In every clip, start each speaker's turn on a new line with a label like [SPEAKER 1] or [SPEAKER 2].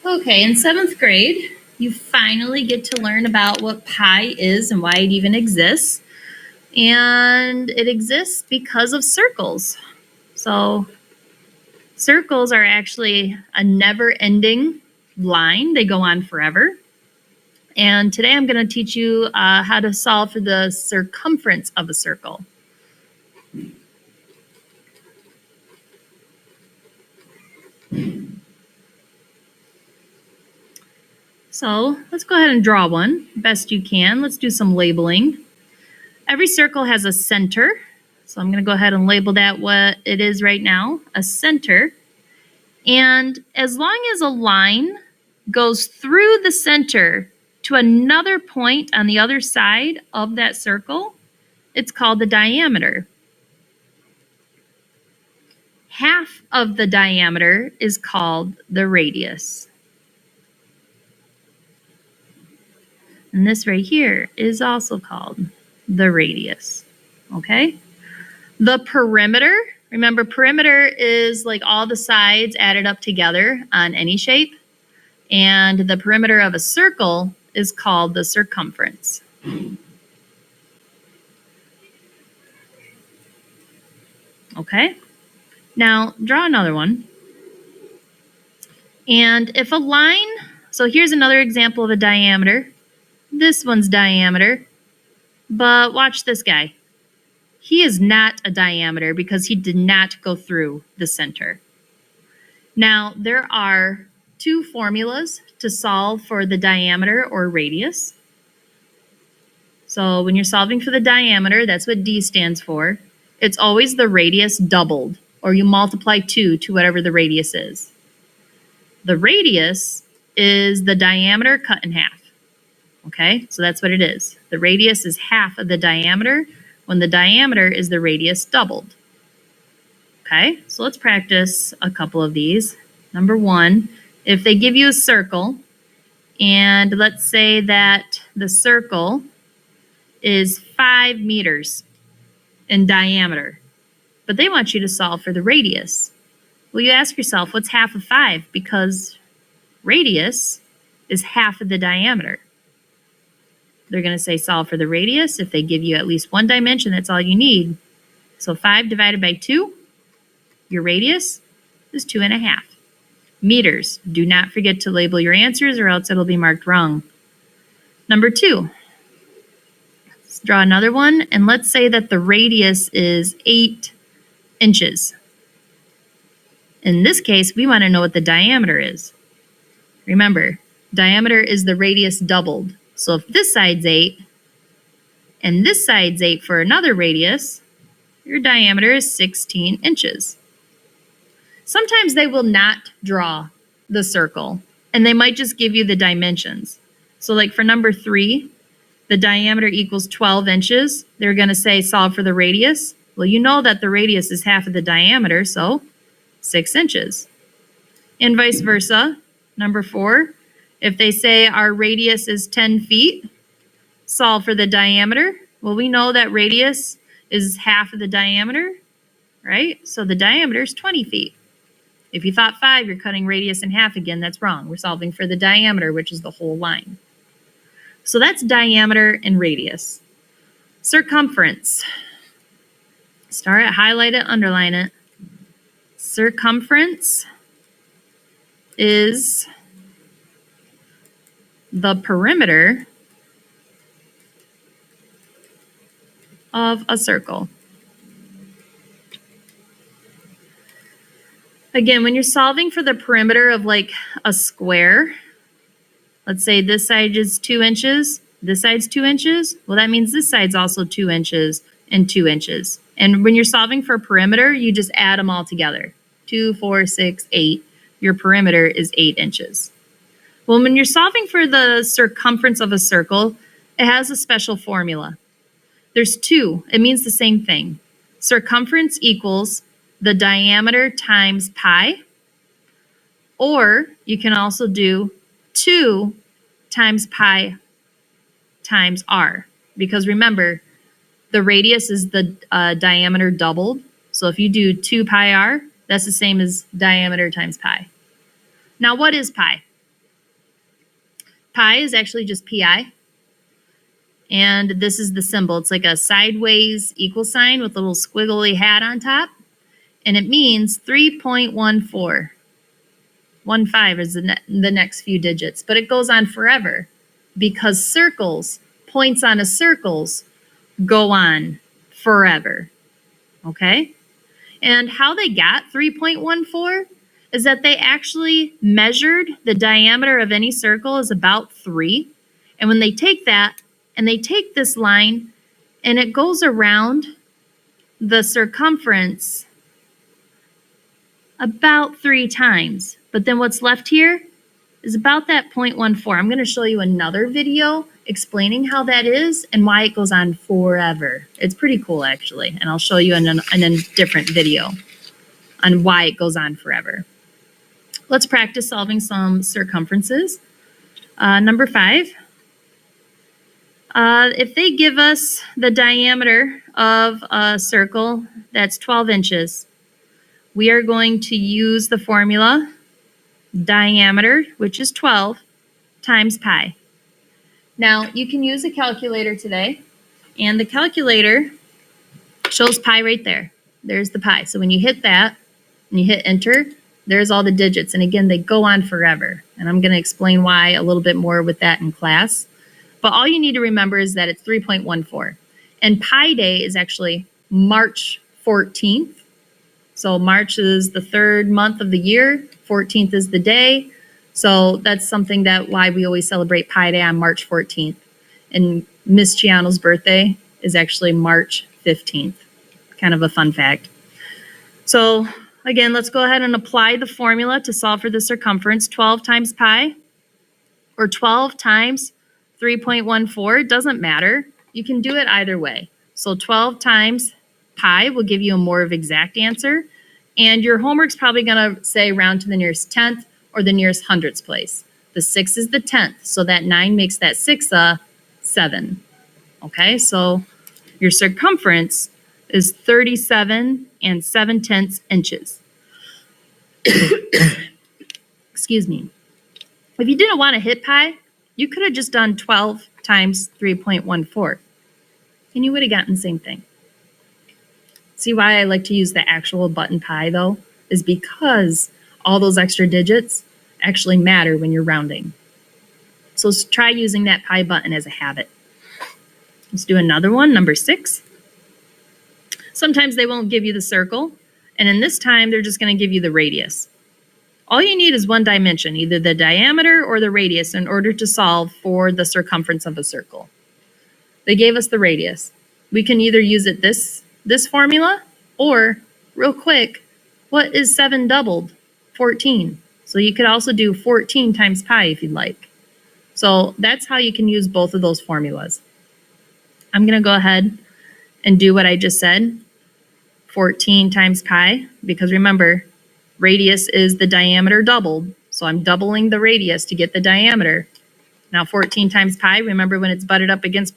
[SPEAKER 1] Okay, in 7th grade, you finally get to learn about what pi is and why it even exists. And it exists because of circles. So, circles are actually a never ending line, they go on forever. And today I'm going to teach you how to solve for the circumference of a circle. So let's go ahead and draw one best you can. Let's do some labeling. Every circle has a center. So I'm going to go ahead and label that what it is right now, a center. And as long as a line goes through the center to another point on the other side of that circle, it's called the diameter. Half of the diameter is called the radius. And this right here is also called the radius. Okay? The perimeter, remember perimeter is like all the sides added up together on any shape. And the perimeter of a circle is called the circumference. Okay? Now, draw another one. And if a line, so here's another example of a diameter. This one's diameter. But watch this guy. He is not a diameter because he did not go through the center. Now, there are two formulas to solve for the diameter or radius. So when you're solving for the diameter, that's what D stands for. It's always the radius doubled, or you multiply 2 to whatever the radius is. The radius is the diameter cut in half. Okay, so that's what it is. The radius is half of the diameter when the diameter is the radius doubled. Okay, so let's practice a couple of these. Number one, if they give you a circle, and let's say that the circle is 5 meters in diameter, but they want you to solve for the radius. Well, you ask yourself, what's half of 5? Because radius is half of the diameter. They're going to say solve for the radius. If they give you at least one dimension, that's all you need. So 5 divided by 2, your radius is 2.5 meters. Do not forget to label your answers or else it'll be marked wrong. Number 2, let's draw another one. And let's say that the radius is 8 inches. In this case, we want to know what the diameter is. Remember, diameter is the radius doubled. So if this side's 8 and this side's 8 for another radius, your diameter is 16 inches. Sometimes they will not draw the circle and they might just give you the dimensions. So like for number 3, the diameter equals 12 inches. They're going to say solve for the radius. Well, you know that the radius is half of the diameter, so 6 inches. And vice versa. Number 4, if they say our radius is 10 feet, solve for the diameter. Well, we know that radius is half of the diameter, right? So the diameter is 20 feet. If you thought 5, you're cutting radius in half again, that's wrong. We're solving for the diameter, which is the whole line. So that's diameter and radius. Circumference. Start it, highlight it, underline it. Circumference is the perimeter of a circle. Again, when you're solving for the perimeter of like a square, let's say this side is 2 inches, this side's 2 inches. Well, that means this side's also 2 inches and 2 inches. And when you're solving for a perimeter, you just add them all together. 2, 4, 6, 8. Your perimeter is 8 inches. Well, when you're solving for the circumference of a circle, it has a special formula. There's 2. It means the same thing. Circumference equals the diameter times pi, or you can also do 2 times pi times r, because remember, the radius is the diameter doubled. So if you do 2 pi r, that's the same as diameter times pi. Now, what is pi? Pi is actually just pi. And this is the symbol. It's like a sideways equal sign with a little squiggly hat on top. And it means 3.14. 15 is the next few digits. But it goes on forever because circles, points on a circles, go on forever. Okay? And how they got 3.14 is that they actually measured the diameter of any circle is about 3. And when they take that and they take this line and it goes around the circumference about 3 times. But then what's left here is about that 0.14. I'm going to show you another video explaining how that is and why it goes on forever. It's pretty cool, actually. And I'll show you in a different video on why it goes on forever. Let's practice solving some circumferences. Number 5. If they give us the diameter of a circle that's 12 inches, we are going to use the formula diameter, which is 12, times pi. Now, you can use a calculator today, and the calculator shows pi right there. There's the pi. So when you hit that and you hit enter, there's all the digits. And again, they go on forever. And I'm going to explain why a little bit more with that in class. But all you need to remember is that it's 3.14. And Pi Day is actually March 14th. So March is the third month of the year. 14th is the day. So that's something that why we always celebrate Pi Day on March 14th. And Miss Chiano's birthday is actually March 15th. Kind of a fun fact. So again, let's go ahead and apply the formula to solve for the circumference. 12 times pi or 12 times 3.14, doesn't matter. You can do it either way. So 12 times pi will give you a more of exact answer. And your homework's probably going to say round to the nearest 10th or the nearest hundredths place. The 6 is the 10th, so that 9 makes that 6 a 7. Okay, so your circumference is 37 7/10 inches. Excuse me. If you didn't want to hit pi, you could have just done 12 times 3.14, and you would have gotten the same thing. See why I like to use the actual button pi, though, is because all those extra digits actually matter when you're rounding. So try using that pi button as a habit. Let's do another one, number 6. Sometimes they won't give you the circle, and in this time, they're just going to give you the radius. All you need is one dimension, either the diameter or the radius, in order to solve for the circumference of a circle. They gave us the radius. We can either use it this formula, or, real quick, what is 7 doubled? 14. So you could also do 14 times pi if you'd like. So that's how you can use both of those formulas. I'm going to go ahead and do what I just said, 14 times pi, because remember, radius is the diameter doubled, so I'm doubling the radius to get the diameter. Now 14 times pi, remember when it's butted up against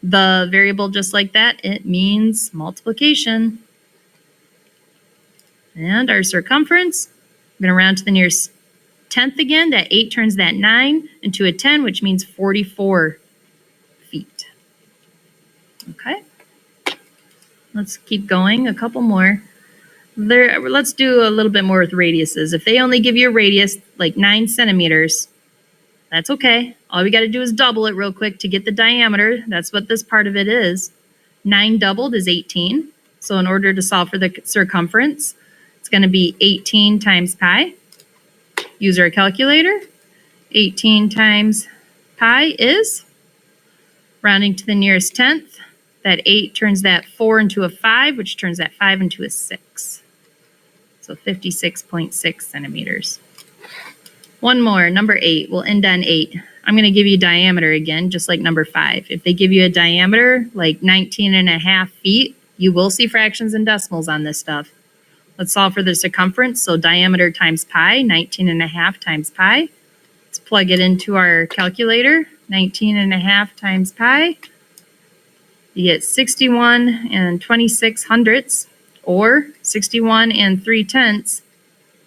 [SPEAKER 1] the variable just like that, it means multiplication. And our circumference, I'm going to round to the nearest 10th again. That 8 turns that 9 into a 10, which means 44 feet. Okay. Let's keep going. A couple more. Let's do a little bit more with radiuses. If they only give you a radius like 9 centimeters, that's okay. All we got to do is double it real quick to get the diameter. That's what this part of it is. 9 doubled is 18. So in order to solve for the circumference, it's going to be 18 times pi. Use our calculator. 18 times pi is, rounding to the nearest 10th, that 8 turns that 4 into a 5, which turns that 5 into a 6. So 56.6 centimeters. One more, number 8. We'll end on 8. I'm going to give you diameter again, just like number 5. If they give you a diameter like 19.5 feet, you will see fractions and decimals on this stuff. Let's solve for the circumference. So diameter times pi, 19.5 times pi. Let's plug it into our calculator. 19.5 times pi. You get 61 26 hundredths, or 61 3/10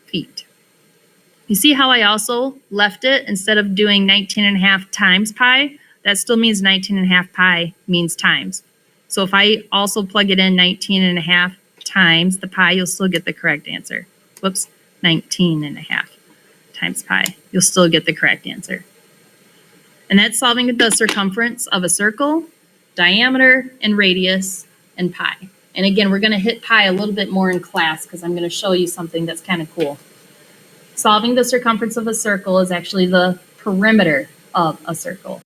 [SPEAKER 1] feet. You see how I also left it instead of doing 19.5 times pi? That still means 19.5 pi means times. So if I also plug it in 19.5 times the pi, you'll still get the correct answer. Whoops, 19.5 times pi. You'll still get the correct answer. And that's solving the circumference of a circle, diameter, and radius, and pi. And again, we're going to hit pi a little bit more in class because I'm going to show you something that's kind of cool. Solving the circumference of a circle is actually the perimeter of a circle.